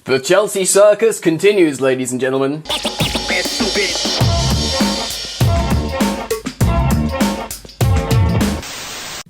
The Chelsea circus continues, ladies and gentlemen.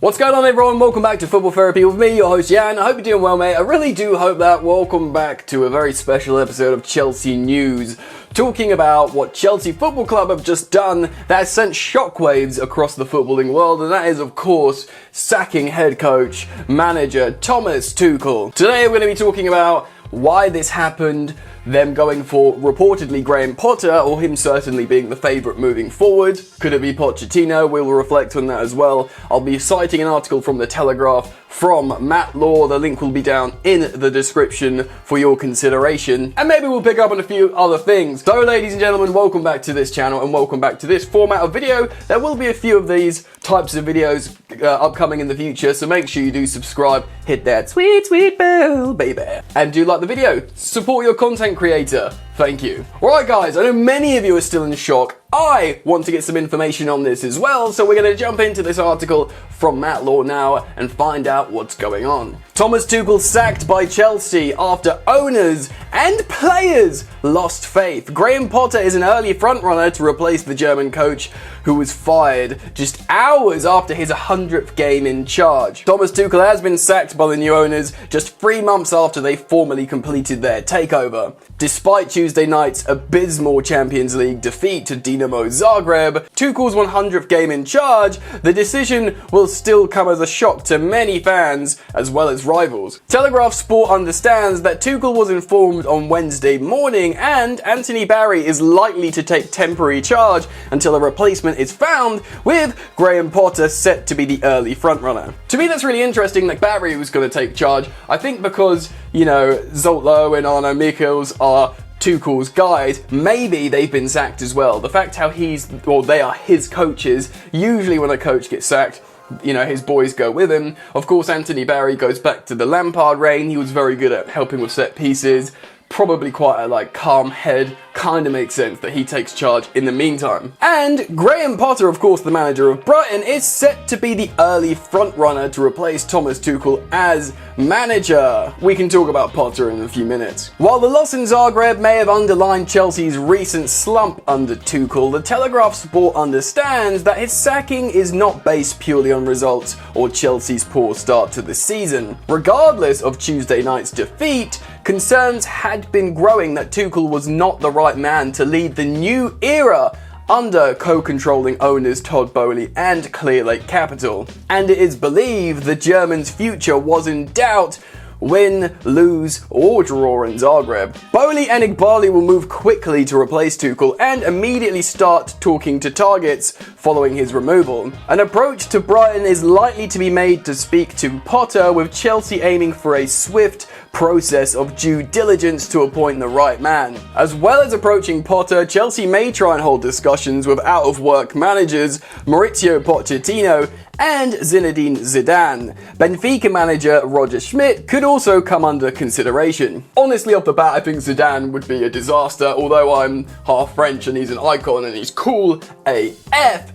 What's going on, everyone? Welcome back to Football Therapy with me, your host Jan. I hope you're doing well, mate. I really do hope that. Welcome back to a very special episode of Chelsea News, talking about what Chelsea Football Club have just done that has sent shockwaves across the footballing world, and that is, of course, sacking head coach, manager Thomas Tuchel. Today we're going to be talking about why this happened, them going for reportedly Graham Potter, or him certainly being the favourite moving forward. Could it be Pochettino? We'll reflect on that as well. I'll be citing an article from The Telegraph from Matt Law. The link will be down in the description for your consideration. And maybe we'll pick up on a few other things. So, ladies and gentlemen, welcome back to this channel and welcome back to this format of video. There will be a few of these types of videos upcoming in the future, so make sure you do subscribe, hit that sweet, sweet bell, baby. And do like the video. Support your content creator. Thank you. Alright guys, I know many of you are still in shock. I want to get some information on this as well, so we're going to jump into this article from Matt Law now and find out what's going on. Thomas Tuchel sacked by Chelsea after owners and players lost faith. Graham Potter is an early frontrunner to replace the German coach who was fired just hours after his 100th game in charge. Thomas Tuchel has been sacked by the new owners just 3 months after they formally completed their takeover. Despite Tuesday night's abysmal Champions League defeat to Dinamo Zagreb, Tuchel's 100th game in charge, the decision will still come as a shock to many fans as well as rivals. Telegraph Sport understands that Tuchel was informed on Wednesday morning and Anthony Barry is likely to take temporary charge until a replacement is found, with Graham Potter set to be the early frontrunner. To me, that's really interesting that Barry was going to take charge. I think because, you know, Zoltlo and Arno Michels are Tuchel's guys, maybe they've been sacked as well. The fact how they are his coaches, usually when a coach gets sacked, you know, his boys go with him. Of course, Anthony Barry goes back to the Lampard reign. He was very good at helping with set pieces. Probably quite a calm head. Kind of makes sense that he takes charge in the meantime. And Graham Potter, of course, the manager of Brighton, is set to be the early frontrunner to replace Thomas Tuchel as manager. We can talk about Potter in a few minutes. While the loss in Zagreb may have underlined Chelsea's recent slump under Tuchel, the Telegraph Sport understands that his sacking is not based purely on results or Chelsea's poor start to the season. Regardless of Tuesday night's defeat, concerns had been growing that Tuchel was not the right man to lead the new era under co-controlling owners Todd, Boehly and Clearlake Capital. And it is believed the German's future was in doubt, win, lose, or draw in Zagreb. Boehly and Igbali will move quickly to replace Tuchel and immediately start talking to targets following his removal. An approach to Brighton is likely to be made to speak to Potter, with Chelsea aiming for a swift process of due diligence to appoint the right man. As well as approaching Potter, Chelsea may try and hold discussions with out-of-work managers Mauricio Pochettino and Zinedine Zidane. Benfica manager Roger Schmidt could also come under consideration. Honestly, off the bat, I think Zidane would be a disaster, although I'm half French and he's an icon and he's cool AF.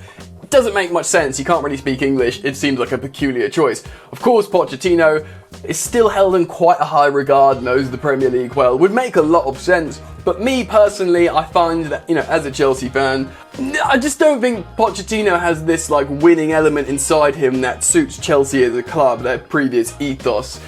Doesn't make much sense. He can't really speak English. It seems like a peculiar choice. Of course, Pochettino is still held in quite a high regard, knows the Premier League well, would make a lot of sense. But me personally, I find that, you know, as a Chelsea fan, I just don't think Pochettino has this winning element inside him that suits Chelsea as a club, their previous ethos.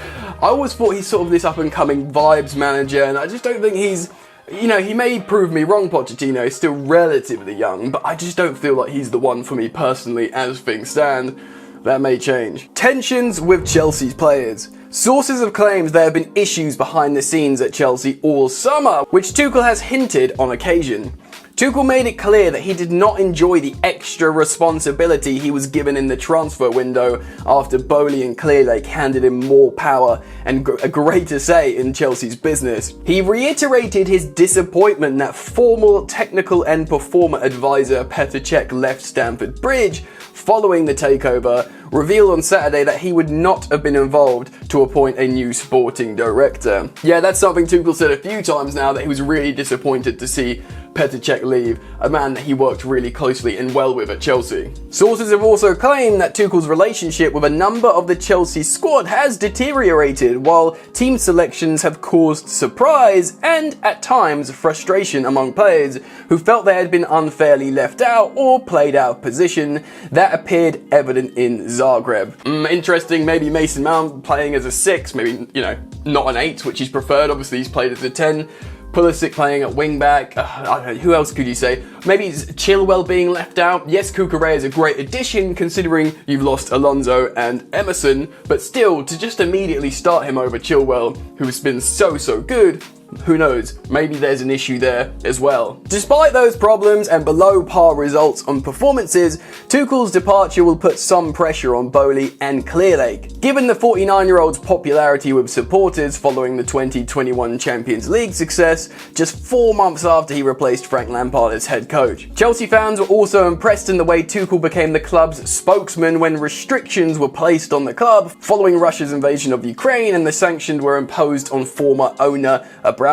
I always thought he's sort of this up and coming vibes manager, and I just don't think he's, you know, he may prove me wrong, Pochettino, he's still relatively young, but I just don't feel like he's the one for me personally as things stand. That may change. Tensions with Chelsea's players. Sources have claimed there have been issues behind the scenes at Chelsea all summer, which Tuchel has hinted on occasion. Tuchel made it clear that he did not enjoy the extra responsibility he was given in the transfer window after Boehly and Clearlake handed him more power and a greater say in Chelsea's business. He reiterated his disappointment that former technical and performer advisor Petr Cech left Stamford Bridge following the takeover, revealed on Saturday that he would not have been involved to appoint a new sporting director. Yeah, that's something Tuchel said a few times now, that he was really disappointed to see Petr Cech leave, a man that he worked really closely and well with at Chelsea. Sources have also claimed that Tuchel's relationship with a number of the Chelsea squad has deteriorated, while team selections have caused surprise and, at times, frustration among players who felt they had been unfairly left out or played out of position. That appeared evident in Zagreb. Interesting, maybe Mason Mount playing as a 6, maybe, not an 8, which he's preferred. Obviously, he's played as a 10. Pulisic playing at wing-back. Who else could you say? Maybe it's Chilwell being left out. Yes, Cucurella is a great addition considering you've lost Alonso and Emerson, but still, to just immediately start him over Chilwell, who's been so good, who knows, maybe there's an issue there as well. Despite those problems and below par results on performances, Tuchel's departure will put some pressure on Boehly and Clearlake. Given the 49-year-old's popularity with supporters following the 2021 Champions League success, just 4 months after he replaced Frank Lampard as head coach. Chelsea fans were also impressed in the way Tuchel became the club's spokesman when restrictions were placed on the club following Russia's invasion of Ukraine and the sanctions were imposed on former owner Abramovich.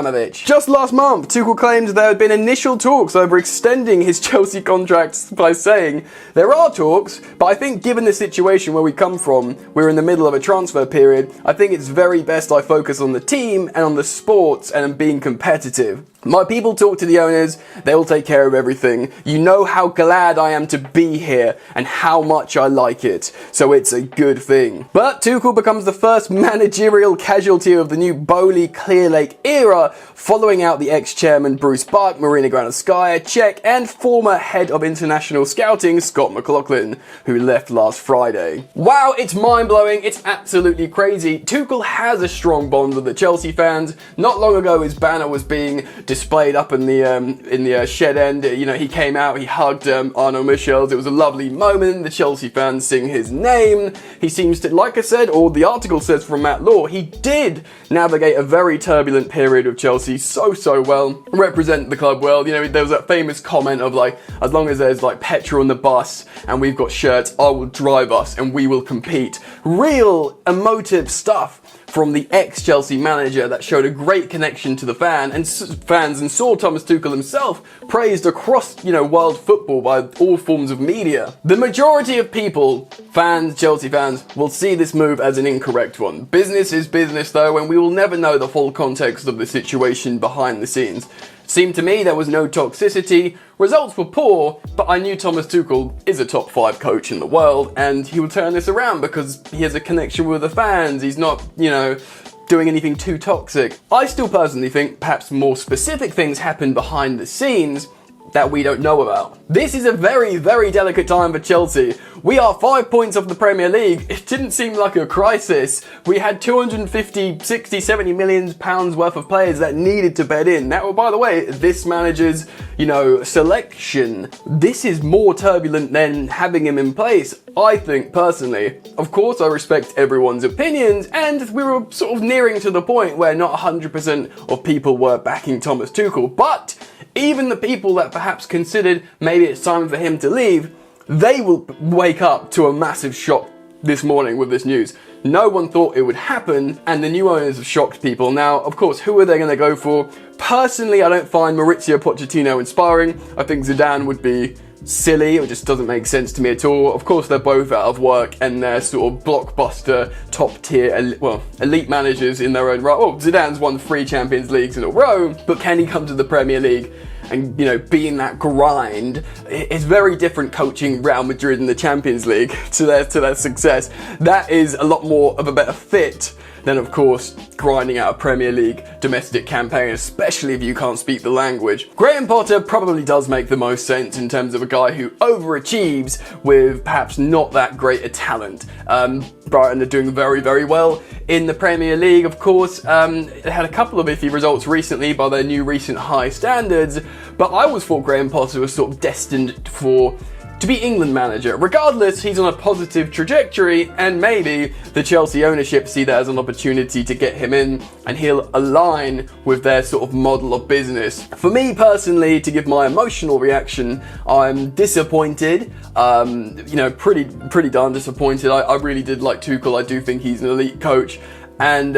Just last month, Tuchel claimed there had been initial talks over extending his Chelsea contract by saying, "There are talks, but I think given the situation where we come from, we're in the middle of a transfer period, I think it's very best I focus on the team and on the sports and on being competitive. My people talk to the owners, they will take care of everything. You know how glad I am to be here and how much I like it, so it's a good thing." But Tuchel becomes the first managerial casualty of the new Boehly Clearlake era, following out the ex-chairman Bruce Buck, Marina Granovskaya, Cech, and former head of international scouting Scott McLaughlin, who left last Friday. Wow, it's mind-blowing, it's absolutely crazy. Tuchel has a strong bond with the Chelsea fans. Not long ago his banner was being displayed up in the shed end. He came out, he hugged Arno Michels. It was a lovely moment. The Chelsea fans sing his name. He seems to, like I said, or the article says from Matt Law, he did navigate a very turbulent period of Chelsea so well, represent the club well. There was that famous comment of like, as long as there's like petrol on the bus and we've got shirts, I will drive us and we will compete. Real emotive stuff from the ex-Chelsea manager that showed a great connection to the fans and saw Thomas Tuchel himself praised across, world football by all forms of media. The majority of people, fans, Chelsea fans, will see this move as an incorrect one. Business is business though, and we will never know the full context of the situation behind the scenes. Seemed to me there was no toxicity, results were poor, but I knew Thomas Tuchel is a top 5 coach in the world and he will turn this around because he has a connection with the fans. He's not, doing anything too toxic. I still personally think perhaps more specific things happen behind the scenes that we don't know about. This is a very delicate time for Chelsea. We are 5 points off the Premier League. It didn't seem like a crisis. We had 250, 60, 70 million pounds worth of players that needed to bed in. Now, by the way, this manager's, selection, this is more turbulent than having him in place, I think, personally. Of course, I respect everyone's opinions, and we were sort of nearing to the point where not 100% of people were backing Thomas Tuchel, but even the people that perhaps considered maybe it's time for him to leave, they will wake up to a massive shock this morning with this news. No one thought it would happen, and the new owners have shocked people. Now, of course, who are they going to go for? Personally, I don't find Mauricio Pochettino inspiring. I think Zidane would be silly. It just doesn't make sense to me at all. Of course, they're both out of work and they're sort of blockbuster, top tier, elite managers in their own right. Well, Zidane's won 3 Champions Leagues in a row, but can he come to the Premier League and, be in that grind? It's very different coaching Real Madrid in the Champions League to their success. That is a lot more of a better fit than, of course, grinding out a Premier League domestic campaign, especially if you can't speak the language. Graham Potter probably does make the most sense in terms of a guy who overachieves with perhaps not that great a talent. Brighton are doing very well in the Premier League, of course. They had a couple of iffy results recently by their new recent high standards, but I always thought Graham Potter was sort of destined for to be England manager. Regardless, he's on a positive trajectory, and maybe the Chelsea ownership see that as an opportunity to get him in, and he'll align with their sort of model of business. For me personally, to give my emotional reaction, I'm disappointed. Pretty darn disappointed. I really did like Tuchel. I do think he's an elite coach. And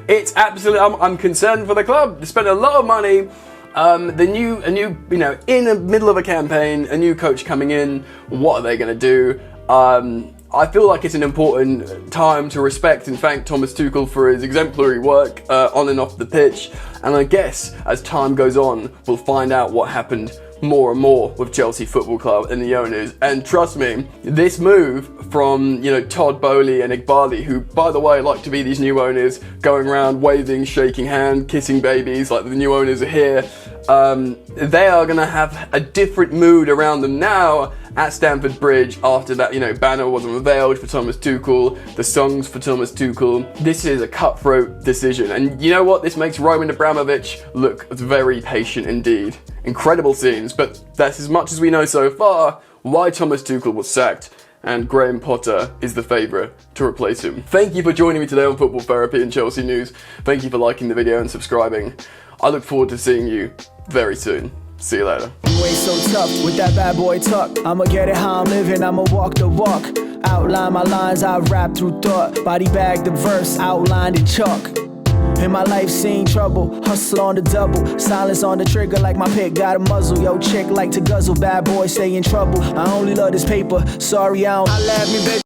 it's absolutely, I'm concerned for the club. They spent a lot of money. In the middle of a campaign, a new coach coming in, what are they going to do? I feel like it's an important time to respect and thank Thomas Tuchel for his exemplary work on and off the pitch. And I guess as time goes on, we'll find out what happened more and more with Chelsea Football Club and the owners. And trust me, this move from Todd, Boehly and Boehly, who by the way like to be these new owners, going around waving, shaking hand, kissing babies like the new owners are here, they are going to have a different mood around them now at Stamford Bridge after that banner was unveiled for Thomas Tuchel, the songs for Thomas Tuchel. This is a cutthroat decision, and you know what, this makes Roman Abramovich look very patient indeed. Incredible scenes, but that's as much as we know so far why Thomas Tuchel was sacked, and Graham Potter is the favourite to replace him. Thank you for joining me today on Football Therapy and Chelsea News. Thank you for liking the video and subscribing. I look forward to seeing you very soon. See you later. You ain't so tough with that bad boy tuck. I'ma get it how I'm living, I'ma walk the walk. Outline my lines, I rap through thought. Body bag the verse, outlined in chalk. In my life seen trouble, hustle on the double. Silence on the trigger like my pick got a muzzle. Yo, chick like to guzzle, bad boy stay in trouble. I only love this paper, sorry I don't. I laugh me, baby.